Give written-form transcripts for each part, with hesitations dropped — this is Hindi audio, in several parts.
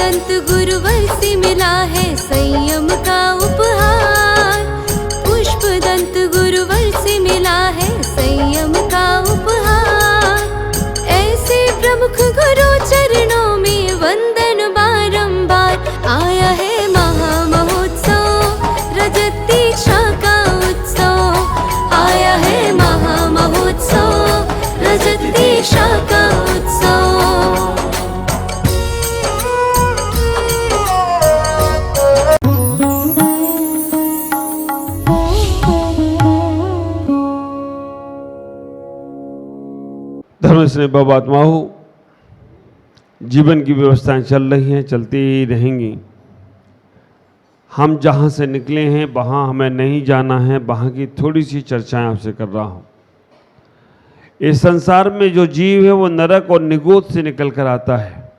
दंत गुरुवर से मिला है संयम का उपहार। पुष्प दंत गुरुवर से मिला है संयम का उपहार। ऐसे प्रमुख गुरु चरणों में वंदन बारंबार। आया है महामहोत्सव रजत दीक्षा का उत्सव। आया है महामहोत्सव रजत दीक्षा का उत्सव। धर्म स्नेह भावात्माओं, जीवन की व्यवस्थाएं चल रही हैं, चलती ही रहेंगी। हम जहाँ से निकले हैं वहाँ हमें नहीं जाना है, वहाँ की थोड़ी सी चर्चाएं आपसे कर रहा हूँ। इस संसार में जो जीव है वो नरक और निगोद से निकल कर आता है,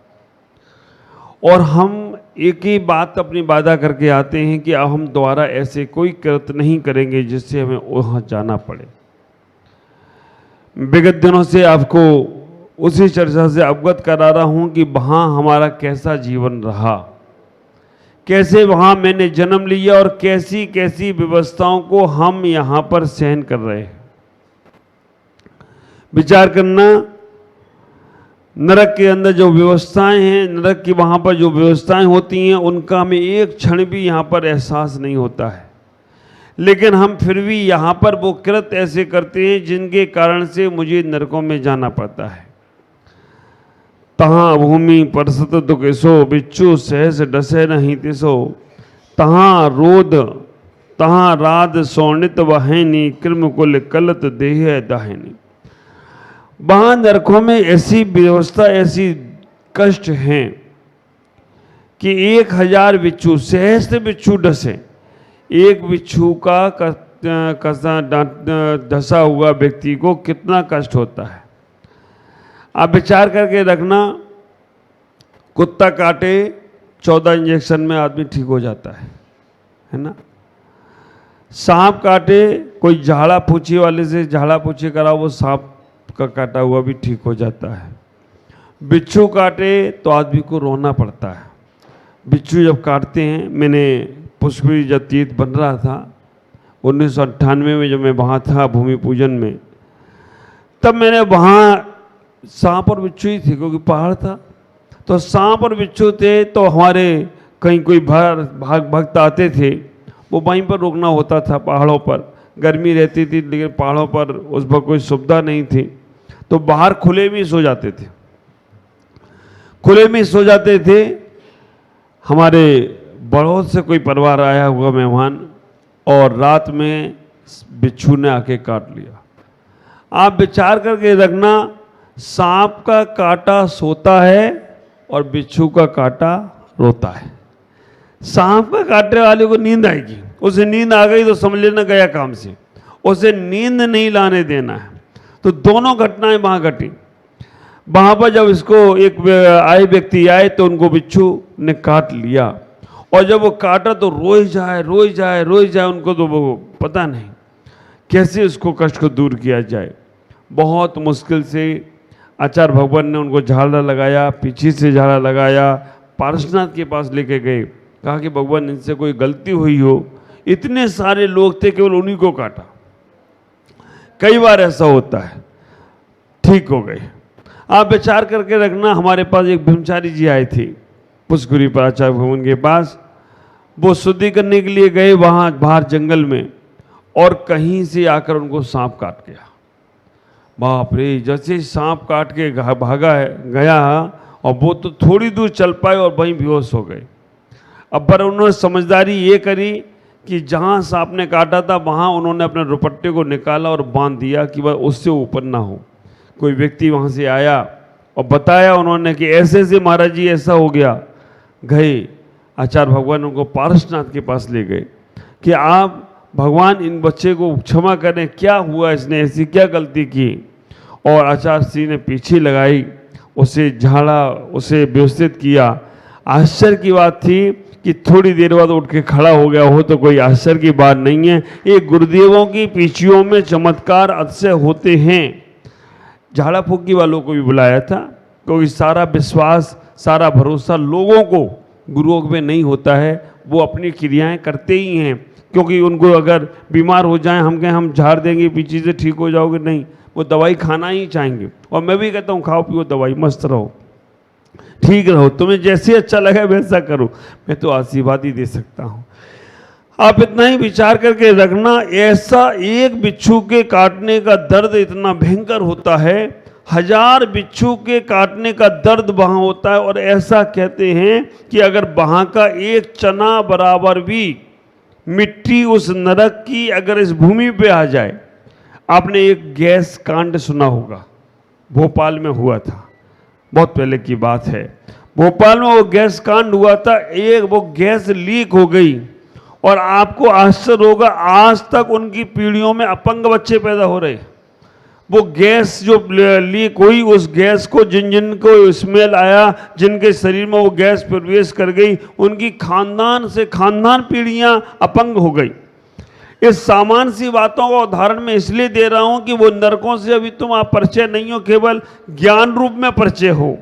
और हम एक ही बात अपनी वादा करके आते हैं कि अब हम दोबारा ऐसे कोई कृत्य नहीं करेंगे जिससे हमें वहाँ जाना पड़े। विगत दिनों से आपको उसी चर्चा से अवगत करा रहा हूँ कि वहाँ हमारा कैसा जीवन रहा, कैसे वहाँ मैंने जन्म लिया और कैसी कैसी व्यवस्थाओं को हम यहाँ पर सहन कर रहे हैं। विचार करना, नरक के अंदर जो व्यवस्थाएं हैं, नरक की वहाँ पर जो व्यवस्थाएं होती हैं, उनका हमें एक क्षण भी यहाँ पर एहसास नहीं होता है, लेकिन हम फिर भी यहाँ पर वो कृत्य ऐसे करते हैं जिनके कारण से मुझे नरकों में जाना पड़ता है। तहाँ भूमि परसत दुखेसो बिच्छू सहस डसे नहीं तिसो। तहाँ रोद तहाँ राध सोनित वहनी कृम कुल कलत देह दहनी। वहाँ नरकों में ऐसी व्यवस्था, ऐसी कष्ट हैं कि 1000 बिच्छू, सहस्त्र बिच्छू डसे। एक बिच्छू का धसा हुआ व्यक्ति को कितना कष्ट होता है। आप विचार करके रखना, कुत्ता काटे 14 इंजेक्शन में आदमी ठीक हो जाता है ना। सांप काटे, कोई झाड़ा पूछी वाले से झाड़ा पूछी कराओ, वो सांप का काटा हुआ भी ठीक हो जाता है। बिच्छू काटे तो आदमी को रोना पड़ता है। बिच्छू जब काटते हैं, मैंने पुष्करी जब तीर्थ बन रहा था 1998 में, जब मैं वहाँ था भूमि पूजन में, तब मैंने वहाँ सांप और बिच्छू ही थे, क्योंकि पहाड़ था तो सांप और बिच्छू थे। तो हमारे कहीं कोई भक्त आते थे, वो वहीं पर रुकना होता था। पहाड़ों पर गर्मी रहती थी, लेकिन पहाड़ों पर उस पर कोई सुविधा नहीं थी, तो बाहर खुले में सो जाते थे। खुले में सो जाते थे। हमारे बड़ौद से कोई परिवार आया हुआ मेहमान, और रात में बिच्छू ने आके काट लिया। आप विचार करके रखना, सांप का काटा सोता है और बिच्छू का काटा रोता है। सांप का काटने वाले को नींद आएगी, उसे नींद आ गई तो समझ लेना गया काम से, उसे नींद नहीं लाने देना है। तो दोनों घटनाएं वहाँ घटी। वहाँ पर जब इसको एक आए व्यक्ति आए तो उनको बिच्छू ने काट लिया, और जब वो काटा तो रोई जाए रोई जाए रोई जाए। उनको तो वो पता नहीं कैसे उसको कष्ट को दूर किया जाए। बहुत मुश्किल से आचार्य भगवान ने उनको झाड़ा लगाया, पीछे से झाड़ा लगाया, पार्श्वनाथ के पास लेके गए। कहा कि भगवान इनसे कोई गलती हुई हो, इतने सारे लोग थे, केवल उन्हीं को काटा। कई बार ऐसा होता है, ठीक हो गए। आप विचार करके रखना, हमारे पास एक ब्रह्मचारी जी आए थे पुष्करी पर आचार्य भवन के पास। वो शुद्धि करने के लिए गए वहाँ बाहर जंगल में, और कहीं से आकर उनको सांप काट गया। बाप रे, जैसे सांप काट के भागा है गया, और वो तो थोड़ी दूर चल पाए और वहीं बेहोश हो गए। अब पर उन्होंने समझदारी ये करी कि जहाँ सांप ने काटा था वहाँ उन्होंने अपने दुपट्टे को निकाला और बांध दिया कि वह उससे ऊपर ना हो। कोई व्यक्ति वहाँ से आया और बताया उन्होंने कि ऐसे ऐसे महाराज जी ऐसा हो गया। गए आचार्य भगवान उनको पार्श्वनाथ के पास ले गए कि आप भगवान इन बच्चे को क्षमा करें, क्या हुआ, इसने ऐसी क्या गलती की। और आचार्य श्री ने पीछे लगाई, उसे झाड़ा, उसे व्यवस्थित किया। आश्चर्य की बात थी कि थोड़ी देर बाद उठ के खड़ा हो गया हो, तो कोई आश्चर्य की बात नहीं है। ये गुरुदेवों की पीछियों में चमत्कार अतिशय होते हैं। झाड़ा फूकी वालों को भी बुलाया था, क्योंकि सारा विश्वास, सारा भरोसा लोगों को गुरुओं पे नहीं होता है। वो अपनी क्रियाएं करते ही हैं, क्योंकि उनको अगर बीमार हो जाएं, हम कहें हम झाड़ देंगे पीछे से ठीक हो जाओगे, नहीं, वो दवाई खाना ही चाहेंगे। और मैं भी कहता हूँ खाओ पियो दवाई, मस्त रहो, ठीक रहो, तुम्हें जैसे अच्छा लगे वैसा करो, मैं तो आशीर्वाद ही दे सकता हूँ। आप इतना ही विचार करके रखना, ऐसा एक बिच्छू के काटने का दर्द इतना भयंकर होता है, 1000 बिच्छू के काटने का दर्द वहाँ होता है। और ऐसा कहते हैं कि अगर वहाँ का एक चना बराबर भी मिट्टी उस नरक की अगर इस भूमि पे आ जाए, आपने एक गैस कांड सुना होगा, भोपाल में हुआ था, बहुत पहले की बात है। भोपाल में वो गैस कांड हुआ था, एक वो गैस लीक हो गई और आपको आश्चर्य होगा, आज तक उनकी पीढ़ियों में अपंग बच्चे पैदा हो रहे। वो गैस जो लीक हुई, उस गैस को जिन को स्मेल आया, जिनके शरीर में वो गैस प्रवेश कर गई, उनकी खानदान से खानदान पीढ़ियां अपंग हो गई। इस सामान्य सी बातों का उदाहरण मैं इसलिए दे रहा हूं कि वो नरकों से अभी तुम आप परिचय नहीं हो, केवल ज्ञान रूप में परिचय हो,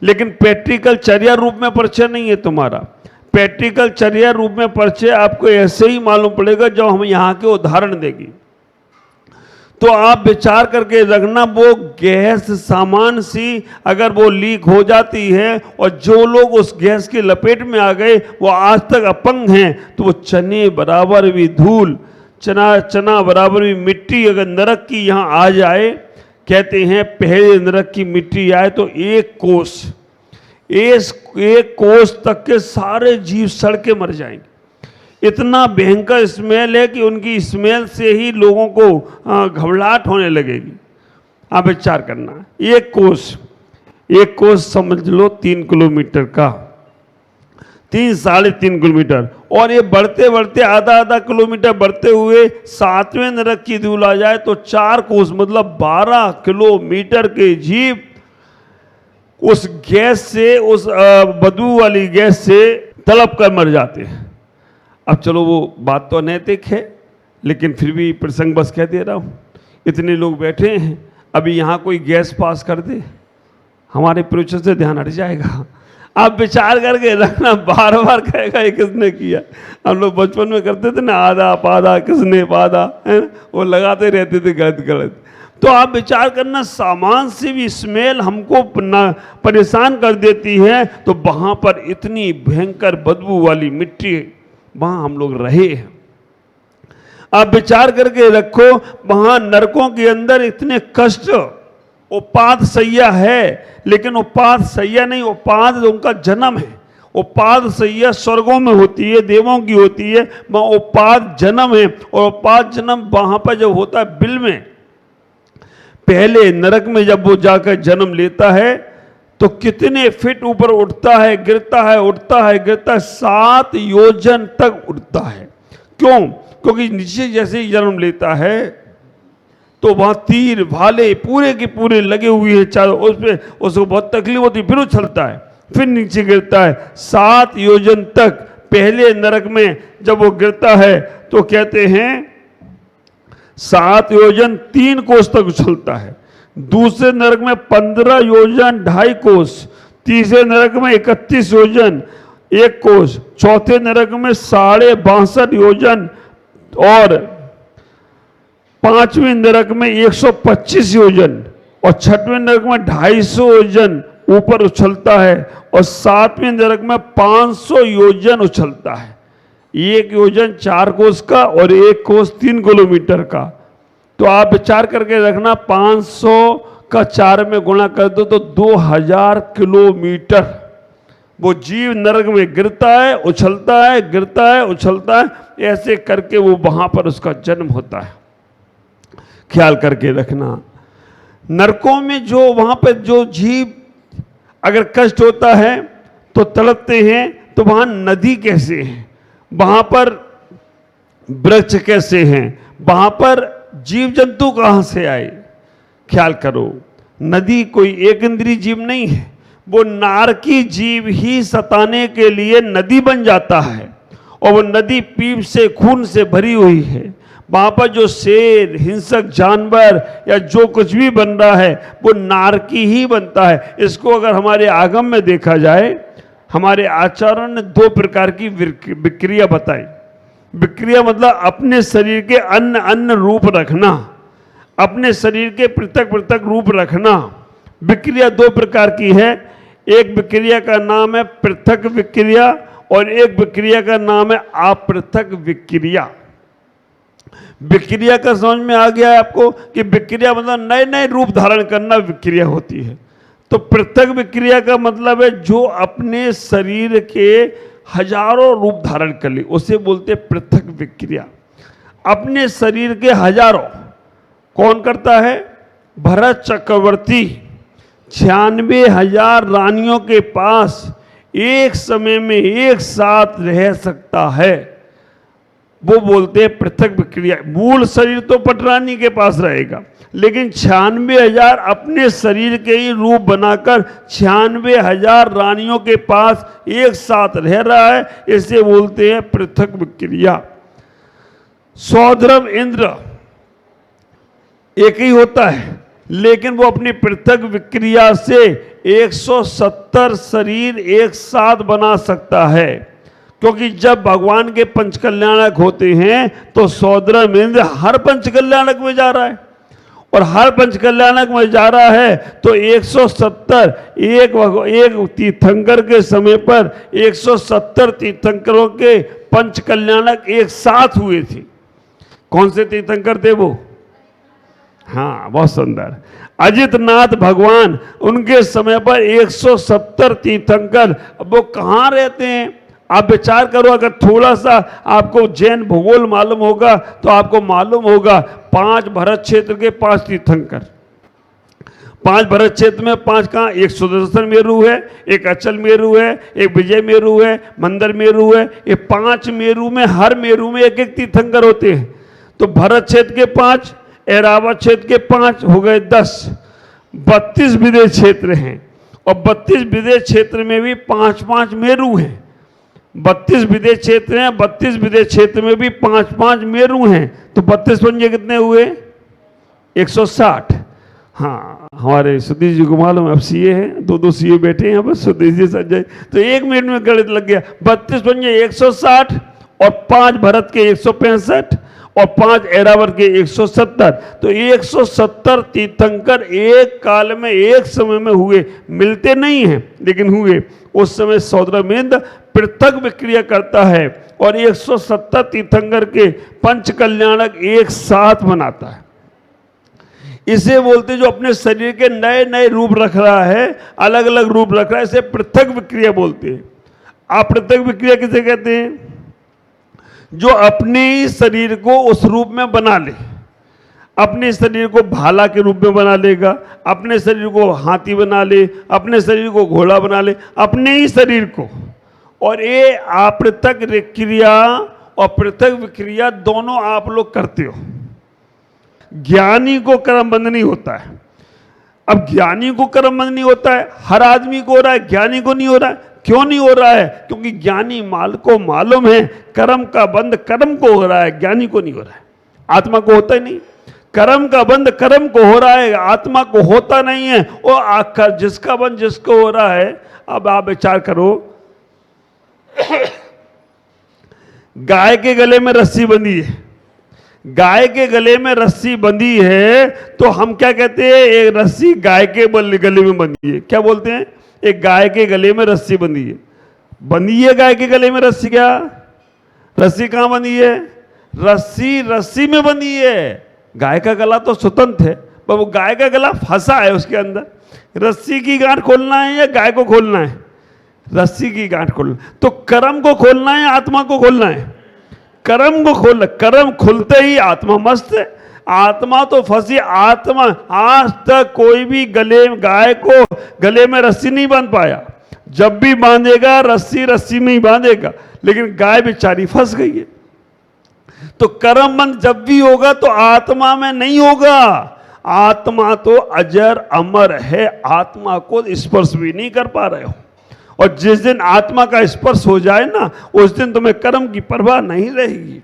लेकिन प्रैक्टिकल चर्या रूप में परिचय नहीं है तुम्हारा। प्रैक्टिकल चर्या रूप में परिचय आपको ऐसे ही मालूम पड़ेगा जब हम यहाँ के उदाहरण देंगे। तो आप विचार करके रखना, वो गैस सामान सी अगर वो लीक हो जाती है और जो लोग उस गैस की लपेट में आ गए वो आज तक अपंग हैं, तो वो चने बराबर भी धूल, चना बराबर भी मिट्टी अगर नरक की यहाँ आ जाए, कहते हैं पहले नरक की मिट्टी आए तो एक कोस तक के सारे जीव सड़ के मर जाएंगे। इतना भयंकर स्मेल है कि उनकी स्मेल से ही लोगों को घबराहट होने लगेगी। आप विचार करना, एक कोस समझ लो 3 किलोमीटर का, 3-3.5 किलोमीटर, और ये बढ़ते बढ़ते आधा किलोमीटर बढ़ते हुए 7वें नरक की धूल आ जाए तो 4 कोस मतलब 12 किलोमीटर के जीव उस गैस से, उस बदबू वाली गैस से तड़प कर मर जाते हैं। अब चलो वो बात तो अनैतिक है, लेकिन फिर भी प्रसंग बस कह दे रहा हूँ। इतने लोग बैठे हैं, अभी यहाँ कोई गैस पास कर दे, हमारे प्रोचर से ध्यान हट जाएगा। आप विचार करके रखना, बार बार कहेगा ये किसने किया। हम लोग बचपन में करते थे ना, आधा पाधा किसने पाधा, है ना, वो लगाते रहते थे गलत। तो आप विचार करना, सामान से भी स्मेल हमको परेशान कर देती है, तो वहाँ पर इतनी भयंकर बदबू वाली मिट्टी, वहाँ हम लोग रहे हैं। आप विचार करके रखो, वहाँ नरकों के अंदर इतने कष्ट, उपाद सैया है, लेकिन उपाद सैया नहीं, उपाद उनका जन्म है। उपाद सैया स्वर्गों में होती है, देवों की होती है, वहाँ उपाद जन्म है। और उपाद जन्म वहाँ पर जब होता है बिल में, पहले नरक में जब वो जाकर जन्म लेता है तो कितने फीट ऊपर उठता है, गिरता है, उठता है, गिरता है, 7 योजन तक उठता है। क्यों? क्योंकि नीचे जैसे ही जन्म लेता है तो वहाँ तीर भाले पूरे के पूरे लगे हुए हैं चारों, उस पे उसको बहुत तकलीफ होती है, फिर उछलता है, फिर नीचे गिरता है 7 योजन तक। पहले नरक में जब वो गिरता है तो कहते हैं 7 योजन 3 कोस तक उछलता है, दूसरे नरक में 15 योजन 2.5 कोस, तीसरे नरक में 31 योजन 1 कोस, चौथे नरक में 62.5 योजन और 5वें नरक में 125 योजन और 6वें नरक में 250 योजन ऊपर उछलता है और 7वें नरक में 500 योजन उछलता है। 1 योजन 4 कोस का और 1 कोस 3 किलोमीटर का। तो आप विचार करके रखना, 500 का 4 में गुणा कर दो तो 2000 किलोमीटर वो जीव नरक में गिरता है, उछलता है, गिरता है, उछलता है, ऐसे करके वो वहां पर उसका जन्म होता है। ख्याल करके रखना, नरकों में जो वहां पर जो जीव अगर कष्ट होता है तो तड़पते हैं, तो वहां नदी कैसे है, वहां पर वृक्ष कैसे हैं, वहां पर जीव जंतु कहां से आए। ख्याल करो, नदी कोई एक इंद्रिय जीव नहीं है, वो नारकी जीव ही सताने के लिए नदी बन जाता है और वो नदी पीप से खून से भरी हुई है। वहां पर जो शेर, हिंसक जानवर या जो कुछ भी बन रहा है वो नारकी ही बनता है। इसको अगर हमारे आगम में देखा जाए, हमारे आचार्यों ने 2 प्रकार की विक्रिया बताई। विक्रिया मतलब अपने शरीर के अन्य अन्य रूप रखना, अपने शरीर के पृथक पृथक रूप रखना। विक्रिया 2 प्रकार की है। एक विक्रिया का नाम है पृथक विक्रिया और एक विक्रिया का नाम है अपृथक विक्रिया। विक्रिया का समझ में आ गया है आपको कि विक्रिया मतलब नए नए रूप धारण करना विक्रिया होती है। तो पृथक विक्रिया का मतलब है जो अपने शरीर के हजारों रूप धारण कर ले, उसे बोलते पृथक विक्रिया। अपने शरीर के हजारों कौन करता है? भरत चक्रवर्ती 96,000 रानियों के पास एक समय में एक साथ रह सकता है, वो बोलते हैं पृथक विक्रिया। मूल शरीर तो पटरानी के पास रहेगा, लेकिन 96,000 अपने शरीर के ही रूप बनाकर 96,000 रानियों के पास एक साथ रह रहा है, इसे बोलते हैं पृथक विक्रिया। सौधर्म इंद्र एक ही होता है, लेकिन वो अपनी पृथक विक्रिया से 170 शरीर एक साथ बना सकता है, क्योंकि जब भगवान के पंचकल्याणक होते हैं तो सौधर्म इंद्र हर पंचकल्याणक में जा रहा है, और हर पंचकल्याणक में जा रहा है तो 170 एक तीर्थंकर के समय पर 170 तीर्थंकरों के पंचकल्याणक एक साथ हुए थे। कौन से तीर्थंकर थे वो? हाँ, बहुत सुंदर। अजितनाथ भगवान, उनके समय पर 170 तीर्थंकर। अब वो कहाँ रहते हैं? आप विचार करो, अगर थोड़ा सा आपको जैन भूगोल मालूम होगा तो आपको मालूम होगा 5 भरत क्षेत्र के 5 तीर्थंकर, 5 भरत क्षेत्र में 5 कहाँ? एक सुदर्शन मेरू है, एक अचल मेरू है, एक विजय मेरू है, मंदर मेरू है। ये 5 मेरू में हर मेरू में एक एक तीर्थंकर होते हैं। तो भरत क्षेत्र के 5, ऐरावत क्षेत्र के 5 हो गए 10। 32 विदेश क्षेत्र हैं, और 32 विदेश क्षेत्र में भी 5-5 मेरू हैं। 32 विदेश क्षेत्र हैं, 32 विदेश क्षेत्र में भी 5-5 मेरू हैं। तो 32 पंजे कितने हुए? 160। हाँ, हमारे सुधीर जी को मालूम है, अब सीए हैं, 2 सीए बैठे हैं यहाँ पर, सुधीर जी संजय, तो 1 मिनट में गणित लग गया। 32 पंजे 160 और 5 भरत के 165 और 5 ऐरावत के 170। तो 170 तीर्थंकर एक काल में एक समय में हुए। मिलते नहीं हैं लेकिन हुए। उस समय सौधर्म इंद्र पृथक विक्रिया करता है और 170 तीर्थंकर के पंचकल्याणक एक साथ बनाता है। इसे बोलते जो अपने शरीर के नए नए रूप रख रहा है, अलग अलग रूप रख रहा है, इसे पृथक विक्रिया बोलते हैं। अपृथक विक्रिया किसे कहते हैं? जो अपने ही शरीर को उस रूप में बना ले। अपने शरीर को भाला के रूप में बना लेगा, अपने शरीर को हाथी बना ले, अपने शरीर को घोड़ा बना ले, अपने ही शरीर को। और ये अपृथक विक्रिया और पृथक विक्रिया दोनों आप लोग करते हो। ज्ञानी को कर्मबंध नहीं होता है। अब ज्ञानी को कर्मबंध नहीं होता है, हर आदमी को हो रहा है, ज्ञानी को नहीं हो रहा है। क्यों नहीं हो रहा है? क्योंकि ज्ञानी माल को मालूम है कर्म का बंध कर्म को हो रहा है, ज्ञानी को नहीं हो रहा है। आत्मा को होता ही नहीं। कर्म का बंध कर्म को हो रहा है, आत्मा को होता नहीं है। और आखिर जिसका बंध जिसको हो रहा है। अब आप विचार करो, गाय के गले में रस्सी बंधी है, गाय के गले में रस्सी बंधी है, तो हम क्या कहते हैं? एक रस्सी गाय के गले में बंधी है, क्या बोलते हैं? एक गाय के गले में रस्सी बंधी है। बंधी है गाय के गले में रस्सी। क्या रस्सी कहां बंधी है? रस्सी रस्सी में बंधी है। गाय का गला तो स्वतंत्र है, पर वो गाय का गला फंसा है उसके अंदर। रस्सी की गांठ खोलना है या गाय को खोलना है? रस्सी की गांठ खोलना। तो कर्म को खोलना है, आत्मा को खोलना है? कर्म को खोलना। कर्म खुलते ही आत्मा मस्त है। आत्मा तो फंसी। आत्मा आज तक कोई भी गाय को गले में रस्सी नहीं बांध पाया। जब भी बांधेगा रस्सी रस्सी में ही बांधेगा, लेकिन गाय बेचारी फंस गई है। तो कर्म बंध जब भी होगा तो आत्मा में नहीं होगा। आत्मा तो अजर अमर है, आत्मा को स्पर्श भी नहीं कर पा रहे हो। और जिस दिन आत्मा का स्पर्श हो जाए ना, उस दिन तुम्हें कर्म की परवाह नहीं रहेगी।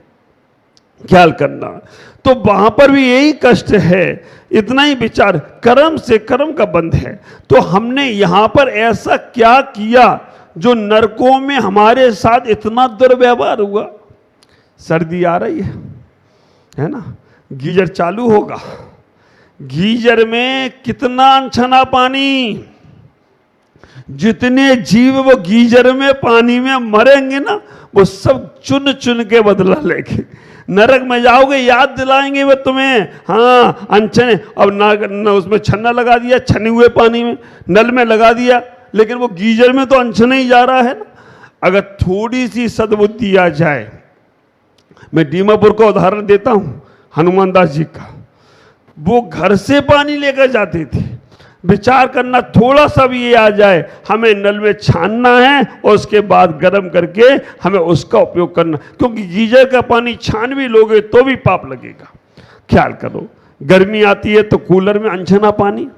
ख्याल करना। तो वहां पर भी यही कष्ट है, इतना ही विचार, कर्म से कर्म का बंध है। तो हमने यहां पर ऐसा क्या किया जो नरकों में हमारे साथ इतना दुर्व्यवहार हुआ। सर्दी आ रही है ना, गीजर चालू होगा, गीजर में कितना अनछना पानी, जितने जीव वो गीजर में पानी में मरेंगे ना, वो सब चुन चुन के बदला लेंगे। नरक में जाओगे याद दिलाएंगे वो तुम्हें, हाँ अनछने, अब ना उसमें छन्ना लगा दिया, छने हुए पानी में, नल में लगा दिया, लेकिन वो गीजर में तो अनछने ही जा रहा है ना। अगर थोड़ी सी सद्बुद्धि आ जाए, मैं दीमापुर का उदाहरण देता हूं, हनुमान दास जी का, वो घर से पानी लेकर जाते थे। विचार करना, थोड़ा सा भी ये आ जाए, हमें नल में छानना है और उसके बाद गर्म करके हमें उसका उपयोग करना, क्योंकि गीजर का पानी छान भी लोगे तो भी पाप लगेगा। ख्याल करो, गर्मी आती है तो कूलर में अनछना पानी,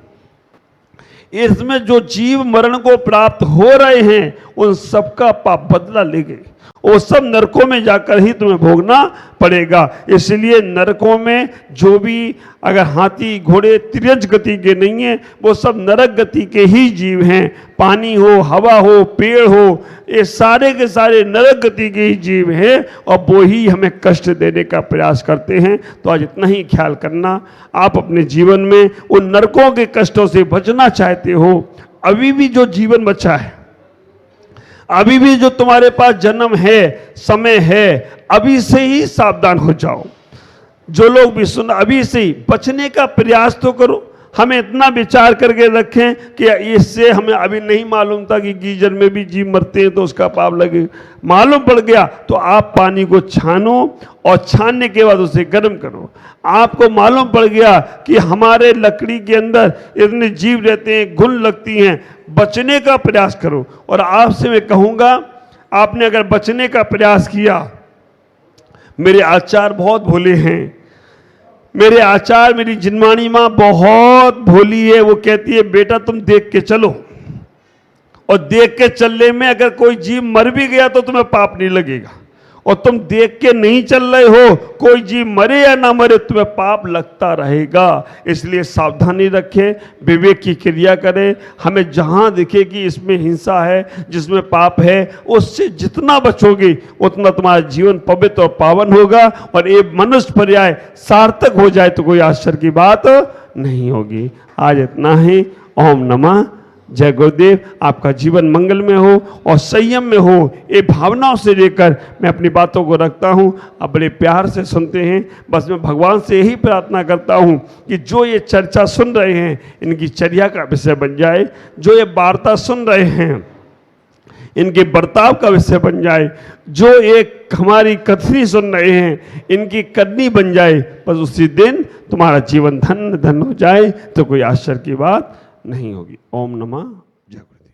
इसमें जो जीव मरण को प्राप्त हो रहे हैं उन सबका पाप बदला ले गए। वो सब नरकों में जाकर ही तुम्हें भोगना पड़ेगा। इसलिए नरकों में जो भी, अगर हाथी घोड़े तिर्यज गति के नहीं है, वो सब नरक गति के ही जीव हैं। पानी हो, हवा हो, पेड़ हो, ये सारे के सारे नरक गति के ही जीव हैं और वो ही हमें कष्ट देने का प्रयास करते हैं। तो आज इतना ही ख्याल करना, आप अपने जीवन में उन नरकों के कष्टों से बचना चाहते हो, अभी भी जो जीवन बचा है, अभी भी जो तुम्हारे पास जन्म है, समय है, अभी से ही सावधान हो जाओ। जो लोग भी सुन, अभी से ही बचने का प्रयास तो करो। हमें इतना विचार करके रखें कि इससे हमें अभी नहीं मालूम था कि गीजर में भी जीव मरते हैं तो उसका पाप लगे। मालूम पड़ गया तो आप पानी को छानो और छानने के बाद उसे गर्म करो। आपको मालूम पड़ गया कि हमारे लकड़ी के अंदर इतने जीव रहते हैं, घुन लगती हैं, बचने का प्रयास करो। और आपसे मैं कहूँगा, आपने अगर बचने का प्रयास किया, मेरे आचार्य बहुत भोले हैं, मेरे आचार्य, मेरी जिनवाणी माँ बहुत भोली है। वो कहती है बेटा तुम देख के चलो, और देख के चलने में अगर कोई जीव मर भी गया तो तुम्हें पाप नहीं लगेगा, और तुम देख के नहीं चल रहे हो, कोई जीव मरे या ना मरे तुम्हें पाप लगता रहेगा। इसलिए सावधानी रखें, विवेक की क्रिया करें। हमें जहां दिखे कि इसमें हिंसा है, जिसमें पाप है, उससे जितना बचोगे उतना तुम्हारा जीवन पवित्र और पावन होगा, और ये मनुष्य पर्याय सार्थक हो जाए तो कोई आश्चर्य की बात नहीं होगी। आज इतना ही। ओम नमः। जय गुरुदेव। आपका जीवन मंगल में हो और संयम में हो, ये भावनाओं से लेकर मैं अपनी बातों को रखता हूँ। आप बड़े प्यार से सुनते हैं। बस मैं भगवान से यही प्रार्थना करता हूँ कि जो ये चर्चा सुन रहे हैं इनकी चर्या का विषय बन जाए, जो ये वार्ता सुन रहे हैं इनके बर्ताव का विषय बन जाए, जो एक हमारी कथनी सुन रहे हैं इनकी करनी बन जाए। बस उसी दिन तुम्हारा जीवन धन्य धन्य हो जाए तो कोई आश्चर्य की बात नहीं होगी। ओम नमः। जय गुरुदेव।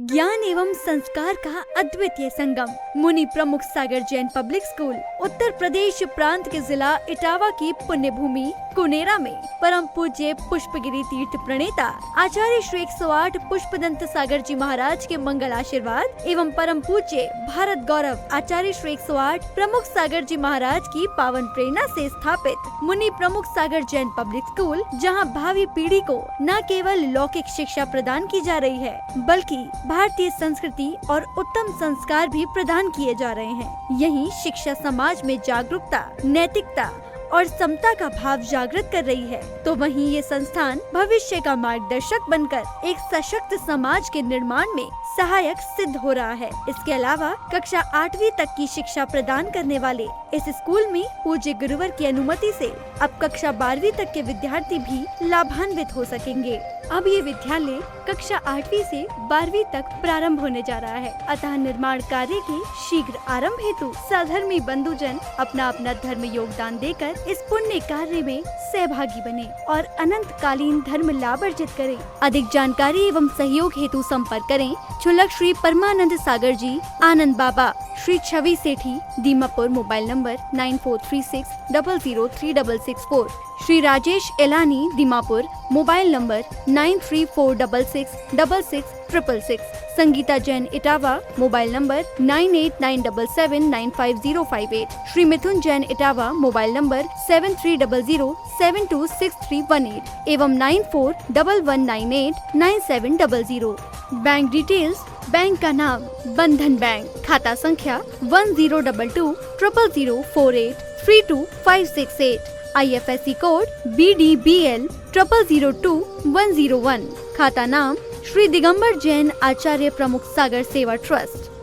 ज्ञान एवं संस्कार का अद्वितीय संगम, मुनि प्रमुख सागर जैन पब्लिक स्कूल उत्तर प्रदेश प्रांत के जिला इटावा की पुण्य भूमि कुनेरा में परम पूज्य पुष्पगिरी तीर्थ प्रणेता आचार्य श्री 108 पुष्पदंत सागर जी महाराज के मंगल आशीर्वाद एवं परम पूज्य भारत गौरव आचार्य श्री 108 प्रमुख सागर जी महाराज की पावन प्रेरणा से स्थापित मुनि प्रमुख सागर जैन पब्लिक स्कूल, जहां भावी पीढ़ी को न केवल लौकिक शिक्षा प्रदान की जा रही है बल्कि भारतीय संस्कृति और उत्तम संस्कार भी प्रदान किए जा रहे हैं। यही शिक्षा समाज में जागरूकता, नैतिकता और समता का भाव जागृत कर रही है, तो वहीं ये संस्थान भविष्य का मार्गदर्शक बनकर एक सशक्त समाज के निर्माण में सहायक सिद्ध हो रहा है। इसके अलावा कक्षा 8वीं तक की शिक्षा प्रदान करने वाले इस स्कूल में पूज्य गुरुवर की अनुमति से अब कक्षा 12वीं तक के विद्यार्थी भी लाभान्वित हो सकेंगे। अब ये विद्यालय कक्षा 8वीं से 12वीं तक प्रारंभ होने जा रहा है, अतः निर्माण कार्य के शीघ्र आरंभ हेतु सधर्मी बंधुजन अपना अपना धर्म योगदान देकर इस पुण्य कार्य में सहभागी बने और अनंत कालीन धर्म लाभ अर्जित करें। अधिक जानकारी एवं सहयोग हेतु संपर्क करें छुलक Shri Parmanand Sagar ji, Anand Baba, Shri Chhavi Sethi, Dimapur, mobile number 9436003664, Shri Rajesh Elani, Dimapur, mobile number 9346666666। Sangeeta Jain Etawah, mobile number 9897795058। Shri Mithun Jain Etawah, mobile number 7300726318 एवं 9411989700। बैंक डिटेल्स: बैंक का नाम बंधन बैंक, खाता संख्या 1022000048325668, IFSC कोड BDBL 00020101। खाता नाम श्री दिगंबर जैन आचार्य प्रमुख सागर सेवा ट्रस्ट।